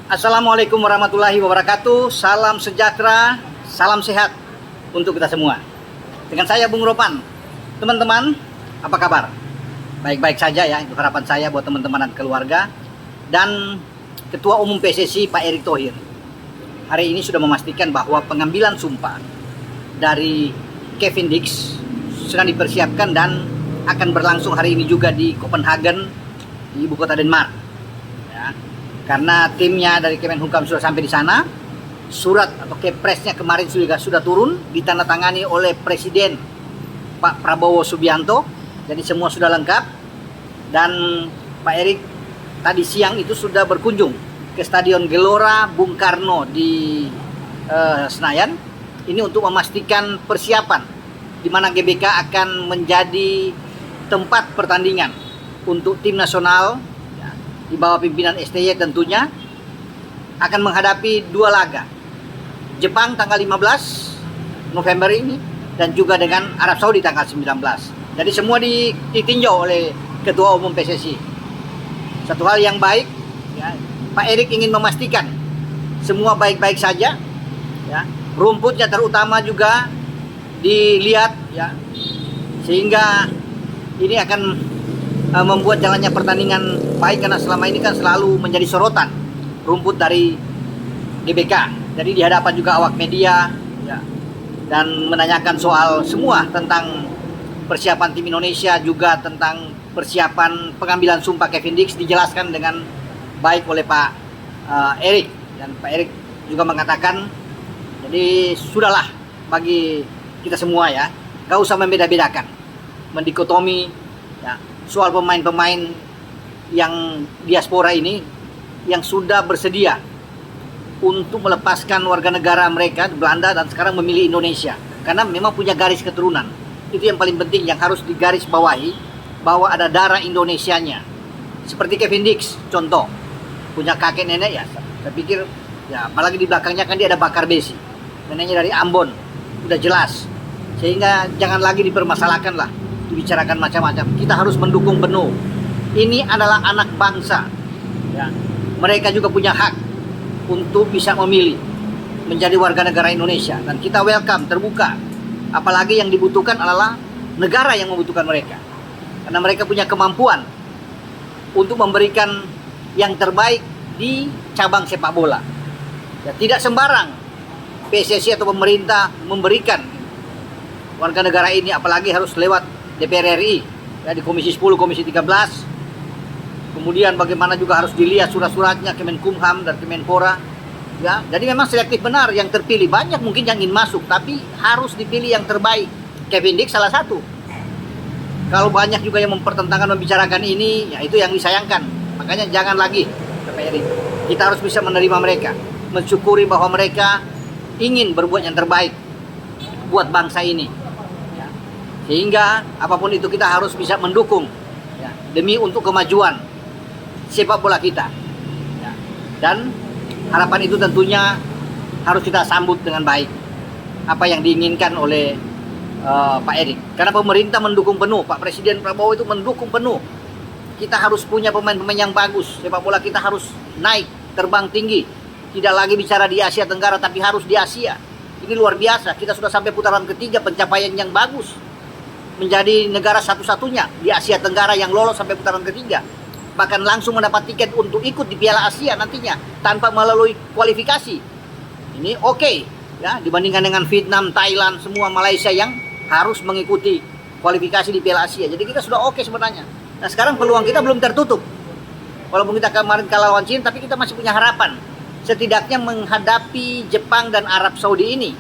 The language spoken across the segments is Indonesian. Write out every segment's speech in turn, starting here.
Assalamualaikum warahmatullahi wabarakatuh. Salam sejahtera, salam sehat untuk kita semua. Dengan saya Bung Ropan. Teman-teman, apa kabar? Baik-baik saja ya, itu harapan saya buat teman-teman dan keluarga. Dan Ketua Umum PSSI Pak Erick Thohir hari ini sudah memastikan bahwa pengambilan sumpah dari Kevin Dix sedang dipersiapkan dan akan berlangsung hari ini juga di Copenhagen, di ibu kota Denmark. Ya, karena timnya dari Kemenhukam sudah sampai di sana. Surat atau kepresnya kemarin sudah turun, ditandatangani oleh Presiden Pak Prabowo Subianto. Jadi semua sudah lengkap. Dan Pak Erick tadi siang itu sudah berkunjung ke Stadion Gelora Bung Karno di Senayan. Ini untuk memastikan persiapan di mana GBK akan menjadi tempat pertandingan untuk tim nasional ya, di bawah pimpinan STY tentunya akan menghadapi dua laga. Jepang tanggal 15 November ini dan juga dengan Arab Saudi tanggal 19. Jadi semua ditinjau oleh Ketua Umum PSSI. Satu hal yang baik ya, Pak Erick ingin memastikan semua baik-baik saja ya. Rumputnya terutama juga dilihat ya, sehingga ini akan membuat jalannya pertandingan baik, karena selama ini kan selalu menjadi sorotan rumput dari GBK. Jadi di hadapan juga awak media ya, dan menanyakan soal semua tentang persiapan tim Indonesia, juga tentang persiapan pengambilan sumpah Kevin Dix dijelaskan dengan baik oleh Pak Erick. Dan Pak Erick juga mengatakan, jadi sudahlah bagi kita semua ya, gak usah membeda-bedakan, mendikotomi ya, soal pemain-pemain yang diaspora ini yang sudah bersedia untuk melepaskan warga negara mereka di Belanda dan sekarang memilih Indonesia karena memang punya garis keturunan. Itu yang paling penting yang harus digaris bawahi, bahwa ada darah Indonesianya. Seperti Kevin Dix contoh, punya kakek nenek ya, saya pikir ya, apalagi di belakangnya kan dia ada bakar besi, neneknya dari Ambon, udah jelas. Sehingga jangan lagi dipermasalahkan lah, dibicarakan macam-macam. Kita harus mendukung penuh. Ini adalah anak bangsa ya. Mereka juga punya hak untuk bisa memilih menjadi warga negara Indonesia, dan kita welcome, terbuka. Apalagi yang dibutuhkan adalah negara yang membutuhkan mereka, karena mereka punya kemampuan untuk memberikan yang terbaik di cabang sepak bola ya. Tidak sembarang PSSI atau pemerintah memberikan warga negara ini, apalagi harus lewat DPR RI ya, di Komisi 10, Komisi 13. Kemudian bagaimana juga harus dilihat surat-suratnya Kemenkumham dan Kemenpora ya. Jadi memang selektif benar yang terpilih. Banyak mungkin yang ingin masuk, tapi harus dipilih yang terbaik. Kevin Dix salah satu. Kalau banyak juga yang mempertentangkan, membicarakan ini, ya itu yang disayangkan. Makanya jangan lagi, kita harus bisa menerima mereka, mensyukuri bahwa mereka ingin berbuat yang terbaik buat bangsa ini ya. Sehingga apapun itu kita harus bisa mendukung ya, demi untuk kemajuan sepak bola kita ya. Dan harapan itu tentunya harus kita sambut dengan baik, apa yang diinginkan oleh Pak Erick. Karena pemerintah mendukung penuh, Pak Presiden Prabowo itu mendukung penuh. Kita harus punya pemain-pemain yang bagus, sepak bola kita harus naik, terbang tinggi. Tidak lagi bicara di Asia Tenggara, tapi harus di Asia. Ini luar biasa, kita sudah sampai putaran ketiga, pencapaian yang bagus. Menjadi negara satu-satunya di Asia Tenggara yang lolos sampai putaran ketiga. Bahkan langsung mendapat tiket untuk ikut di Piala Asia nantinya, tanpa melalui kualifikasi. Ini oke ya, dibandingkan dengan Vietnam, Thailand, semua Malaysia yang harus mengikuti kualifikasi di Piala Asia. Jadi kita sudah oke sebenarnya. Nah sekarang peluang kita belum tertutup. Walaupun kita kemarin kalah lawan China, tapi kita masih punya harapan. Setidaknya menghadapi Jepang dan Arab Saudi ini,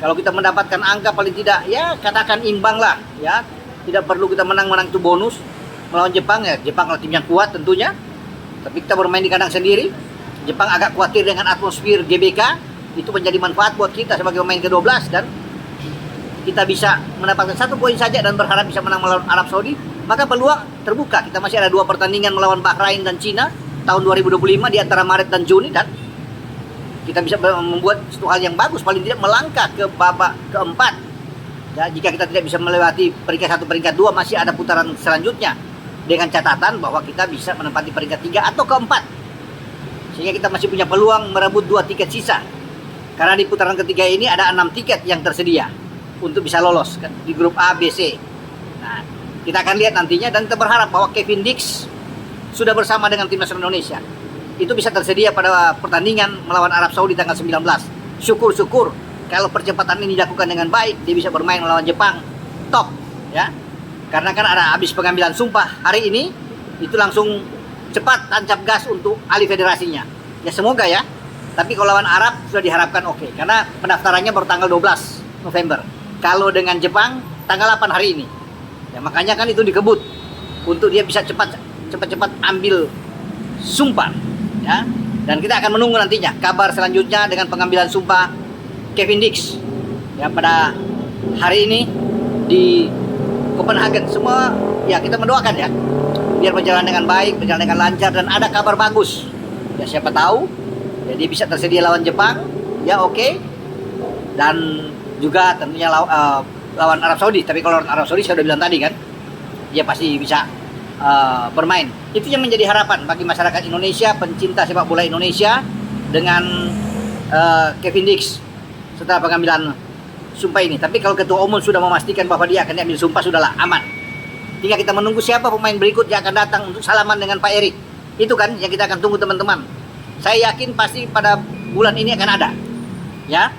kalau kita mendapatkan angka paling tidak ya katakan imbang lah ya. Tidak perlu kita menang-menang itu bonus. Melawan Jepang ya, Jepang adalah tim yang kuat tentunya. Tapi kita bermain di kandang sendiri. Jepang agak khawatir dengan atmosfer GBK. Itu menjadi manfaat buat kita sebagai pemain ke-12, dan kita bisa mendapatkan 1 poin saja dan berharap bisa menang melawan Arab Saudi, maka peluang terbuka. Kita masih ada 2 pertandingan melawan Bahrain dan Cina tahun 2025 di antara Maret dan Juni, dan kita bisa membuat satu hal yang bagus, paling tidak melangkah ke babak keempat ya. Jika kita tidak bisa melewati peringkat 1, peringkat 2, masih ada putaran selanjutnya, dengan catatan bahwa kita bisa menempati peringkat 3 atau keempat. sehingga kita masih punya peluang merebut 2 tiket sisa. Karena di putaran ketiga ini ada 6 tiket yang tersedia untuk bisa lolos di grup A, B, C. Nah, kita akan lihat nantinya, dan kita berharap bahwa Kevin Dix sudah bersama dengan timnas Indonesia itu bisa tersedia pada pertandingan melawan Arab Saudi tanggal 19. Syukur-syukur kalau percepatan ini dilakukan dengan baik, dia bisa bermain melawan Jepang top, ya. Karena kan ada habis pengambilan sumpah hari ini, itu langsung cepat tancap gas untuk alih federasinya. Ya semoga ya. Tapi kalau lawan Arab sudah diharapkan oke, karena pendaftarannya baru tanggal 12 November. Kalau dengan Jepang tanggal 8 hari ini. Ya makanya kan itu dikebut untuk dia bisa cepat ambil sumpah, ya. Dan kita akan menunggu nantinya kabar selanjutnya dengan pengambilan sumpah Kevin Dix, ya, pada hari ini di Copenhagen. Semua ya kita mendoakan ya, biar berjalan dengan baik, berjalan dengan lancar, dan ada kabar bagus. Ya siapa tahu ya dia bisa tersedia lawan Jepang, ya oke. Dan juga tentunya lawan Arab Saudi. Tapi kalau lawan Arab Saudi saya udah bilang tadi kan, dia pasti bisa bermain. Itu yang menjadi harapan bagi masyarakat Indonesia, pencinta sepak bola Indonesia, dengan Kevin Dix setelah pengambilan sumpah ini. Tapi kalau ketua umum sudah memastikan bahwa dia akan diambil sumpah, sudahlah aman. Tinggal kita menunggu siapa pemain berikut yang akan datang untuk salaman dengan Pak Erik. Itu kan yang kita akan tunggu, teman-teman. Saya yakin pasti pada bulan ini akan ada, ya.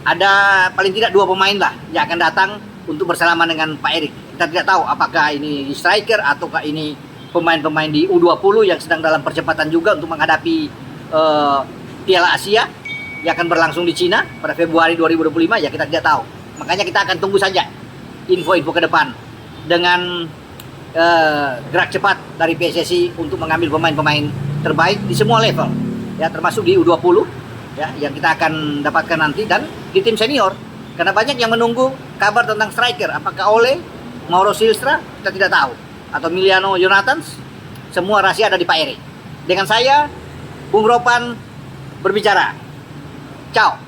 Ada paling tidak 2 pemain lah yang akan datang untuk bersalaman dengan Pak Erik. Kita tidak tahu apakah ini striker ataukah ini pemain-pemain di U20 yang sedang dalam percepatan juga untuk menghadapi Piala Asia yang akan berlangsung di Cina pada Februari 2025. Ya kita tidak tahu. Makanya kita akan tunggu saja info-info ke depan dengan gerak cepat dari PSSI untuk mengambil pemain-pemain terbaik di semua level, ya, termasuk di U20, ya, yang kita akan dapatkan nanti, dan di tim senior. Karena banyak yang menunggu kabar tentang striker, apakah Ole, Mauro Silstra, kita tidak tahu, atau Miliano Jonathans. Semua rahasia ada di Pak Erik. Dengan saya, Bung Ropan, berbicara. Ciao.